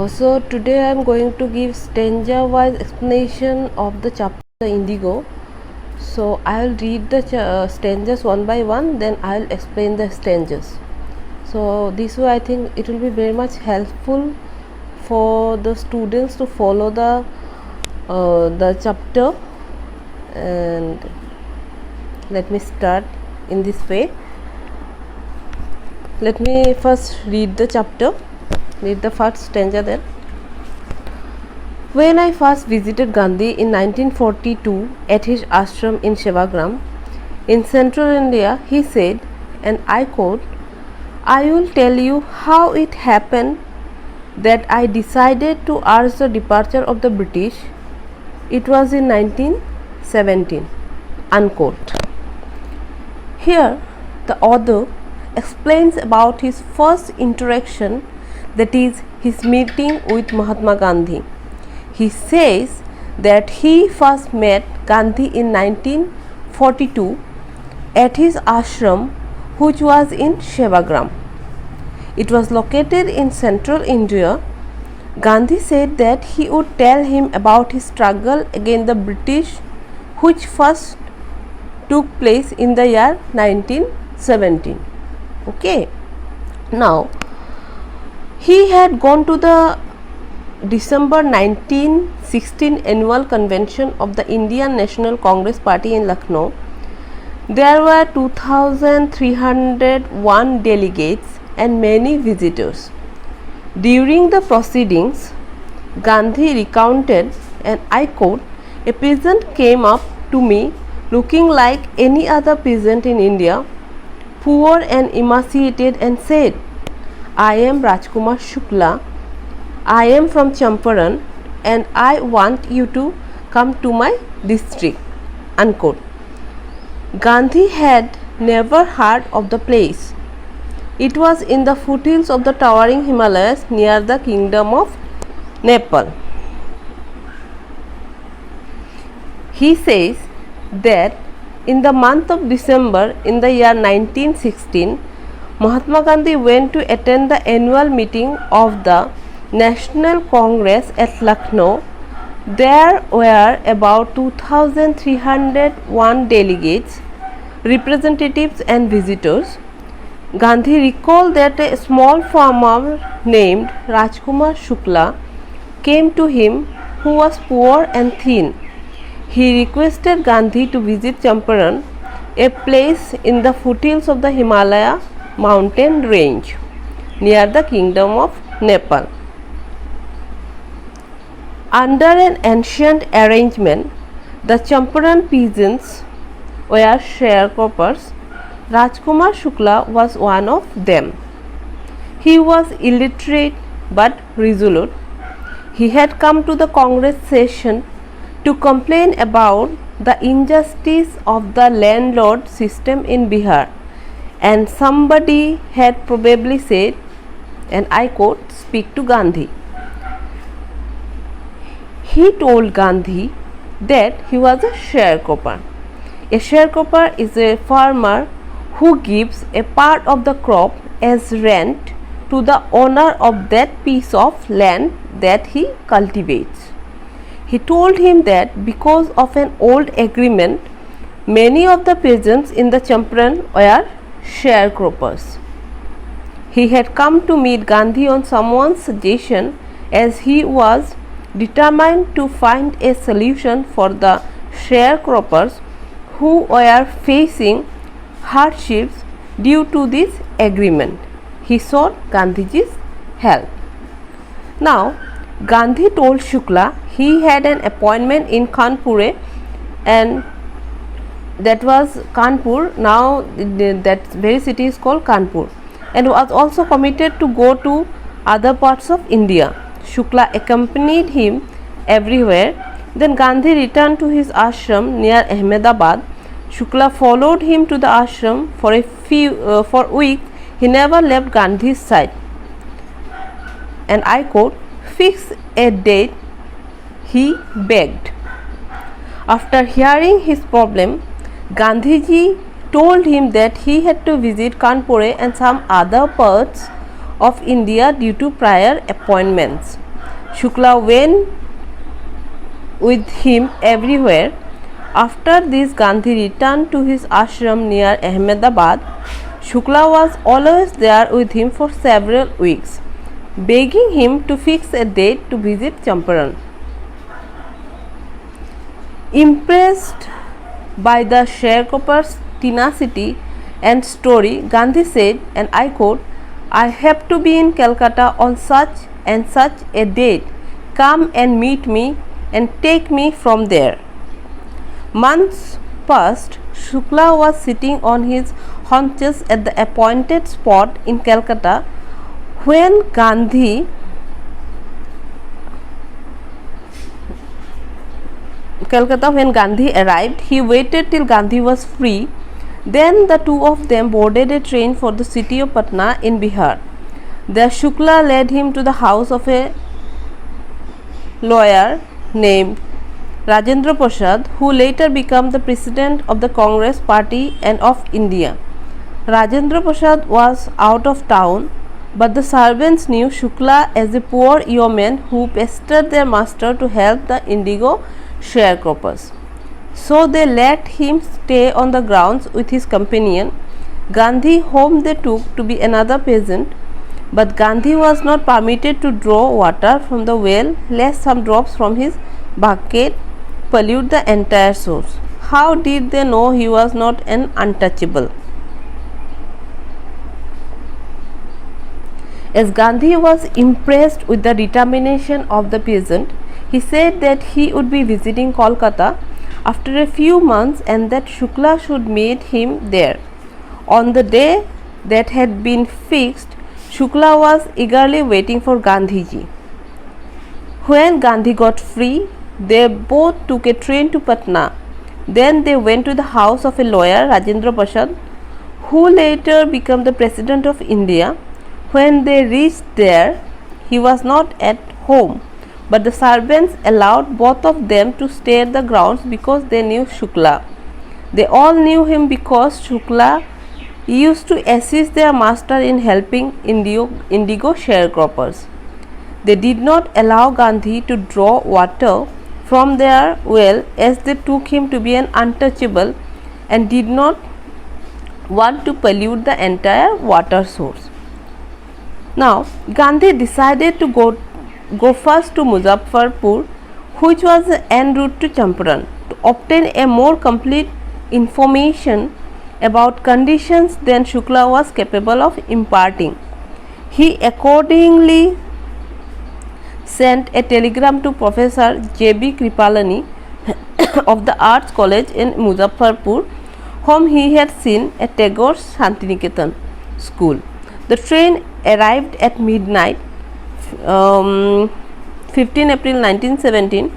So today I am going to give stanza wise explanation of the chapter Indigo. So I will read the stanzas one by one, then I will explain the stanzas. So this way I think it will be very much helpful for the students to follow the chapter. And let me start in this way. Let me first read the chapter. Read the first stanza then. When I first visited Gandhi in 1942 at his ashram in Sevagram in central India, he said, and I quote, "I will tell you how it happened that I decided to urge the departure of the British. It was in 1917." Unquote. Here, the author explains about his first interaction, that is, his meeting with Mahatma Gandhi. He says that he first met Gandhi in 1942 at his ashram, which was in Sevagram. It was located in central India. Gandhi said that he would tell him about his struggle against the British, which first took place in the year 1917. Okay. Now, he had gone to the December 1916 annual convention of the Indian National Congress Party in Lucknow. There were 2,301 delegates and many visitors. During the proceedings, Gandhi recounted, and I quote, "A peasant came up to me looking like any other peasant in India, poor and emaciated, and said, 'I am Rajkumar Shukla. I am from Champaran and I want you to come to my district.'" Unquote. Gandhi had never heard of the place. It was in the foothills of the towering Himalayas near the kingdom of Nepal. He says that in the month of December in the year 1916, Mahatma Gandhi went to attend the annual meeting of the National Congress at Lucknow. There were about 2,301 delegates, representatives and visitors. Gandhi recalled that a small farmer named Rajkumar Shukla came to him, who was poor and thin. He requested Gandhi to visit Champaran, a place in the foothills of the Himalaya mountain range near the kingdom of Nepal. Under an ancient arrangement, the Champaran peasants were sharecroppers. Rajkumar Shukla was one of them. He was illiterate but resolute. He had come to the Congress session to complain about the injustice of the landlord system in Bihar, and somebody had probably said, and I quote, "Speak to Gandhi." He told Gandhi that he was a sharecropper. A sharecropper is a farmer who gives a part of the crop as rent to the owner of that piece of land that he cultivates. He told him that because of an old agreement, many of the peasants in the Champaran were sharecroppers. He had come to meet Gandhi on someone's suggestion, as he was determined to find a solution for the sharecroppers who were facing hardships due to this agreement. He sought Gandhiji's help. Now, Gandhi told Shukla he had an appointment in Kanpur, and that was Kanpur. Now that very city is called Kanpur, and was also committed to go to other parts of India. Shukla accompanied him everywhere. Then Gandhi returned to his ashram near Ahmedabad. Shukla followed him to the ashram for weeks. He never left Gandhi's side, and I quote, "Fix a date," he begged. After hearing his problem, Gandhiji told him that he had to visit Kanpur and some other parts of India due to prior appointments. Shukla went with him everywhere. After this, Gandhi returned to his ashram near Ahmedabad. Shukla was always there with him for several weeks, begging him to fix a date to visit Champaran. Impressed by the sharecropper's tenacity and story, Gandhi said, and I quote, "I have to be in Calcutta on such and such a date. Come and meet me and take me from there." Months passed. Shukla was sitting on his haunches at the appointed spot in Calcutta when Gandhi arrived. He waited till Gandhi was free. Then the two of them boarded a train for the city of Patna in Bihar. There Shukla led him to the house of a lawyer named Rajendra Prasad, who later became the president of the Congress party and of India. Rajendra Prasad was out of town, but the servants knew Shukla as a poor yeoman who pestered their master to help the indigo sharecroppers. So they let him stay on the grounds with his companion Gandhi, whom they took to be another peasant. But Gandhi was not permitted to draw water from the well, lest some drops from his bucket pollute the entire source. How did they know he was not an untouchable? As Gandhi was impressed with the determination of the peasant, he said that he would be visiting Kolkata after a few months and that Shukla should meet him there. On the day that had been fixed, Shukla was eagerly waiting for Gandhiji. When Gandhi got free, they both took a train to Patna. Then they went to the house of a lawyer, Rajendra Prasad, who later became the president of India. When they reached there, he was not at home, but the servants allowed both of them to stay at the grounds because they knew Shukla. They all knew him because Shukla used to assist their master in helping indigo sharecroppers. They did not allow Gandhi to draw water from their well, as they took him to be an untouchable and did not want to pollute the entire water source. Now, Gandhi decided to go first to Muzaffarpur, which was en route to Champaran, to obtain a more complete information about conditions than Shukla was capable of imparting. He accordingly sent a telegram to Professor J.B. Kripalani of the Arts College in Muzaffarpur, whom he had seen at Tagore's Shantiniketan school. The train arrived at midnight, 15 April 1917.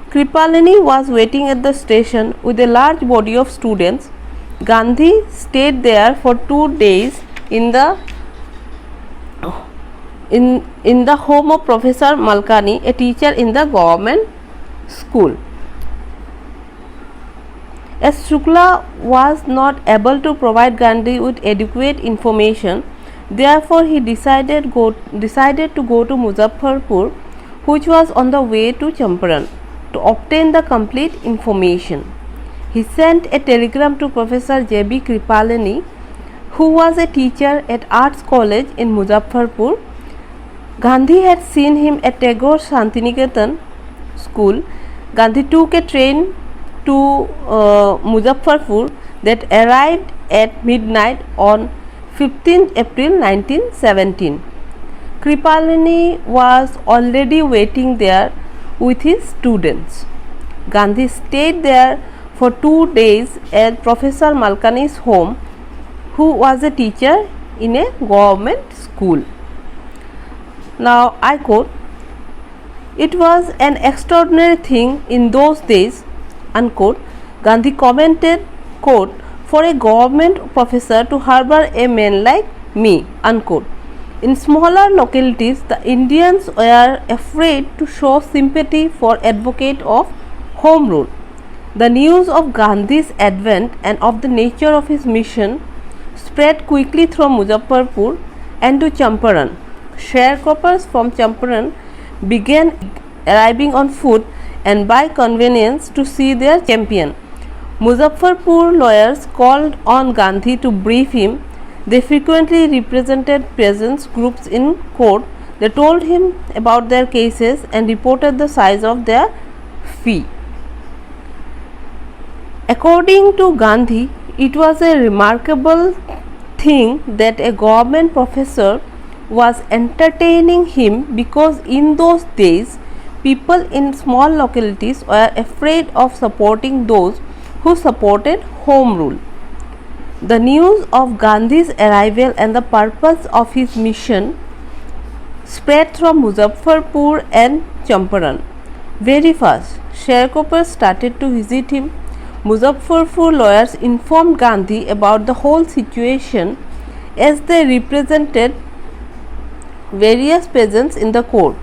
Kripalani was waiting at the station with a large body of students. Gandhi stayed there for 2 days in the home of Professor Malkani, a teacher in the government school. As Shukla was not able to provide Gandhi with adequate information, therefore he decided to go to Muzaffarpur, which was on the way to Champaran, to obtain the complete information. He sent a telegram to Professor J.B. Kripalani, who was a teacher at Arts College in Muzaffarpur. Gandhi had seen him at Tagore Shantiniketan school. Gandhi took a train to Muzaffarpur that arrived at midnight on 15 April 1917. Kripalani was already waiting there with his students. Gandhi stayed there for 2 days at Professor Malkani's home, who was a teacher in a government school. Now I quote, "It was an extraordinary thing in those days," unquote. Gandhi commented, quote, "for a government professor to harbor a man like me," unquote. In smaller localities, the Indians were afraid to show sympathy for advocate of Home Rule. The news of Gandhi's advent and of the nature of his mission spread quickly through Muzaffarpur and to Champaran. Sharecroppers from Champaran began arriving on foot and by convenience to see their champion. Muzaffarpur lawyers called on Gandhi to brief him. They frequently represented peasants groups in court. They told him about their cases and reported the size of their fee. According to Gandhi, it was a remarkable thing that a government professor was entertaining him because in those days people in small localities were afraid of supporting those who supported home rule. The news of Gandhi's arrival and the purpose of his mission spread from Muzaffarpur and Champaran. Very fast, sharecroppers started to visit him. Muzaffarpur lawyers informed Gandhi about the whole situation as they represented various peasants in the court.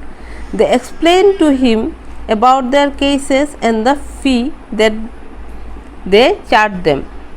They explained to him about their cases and the fee that they charged them.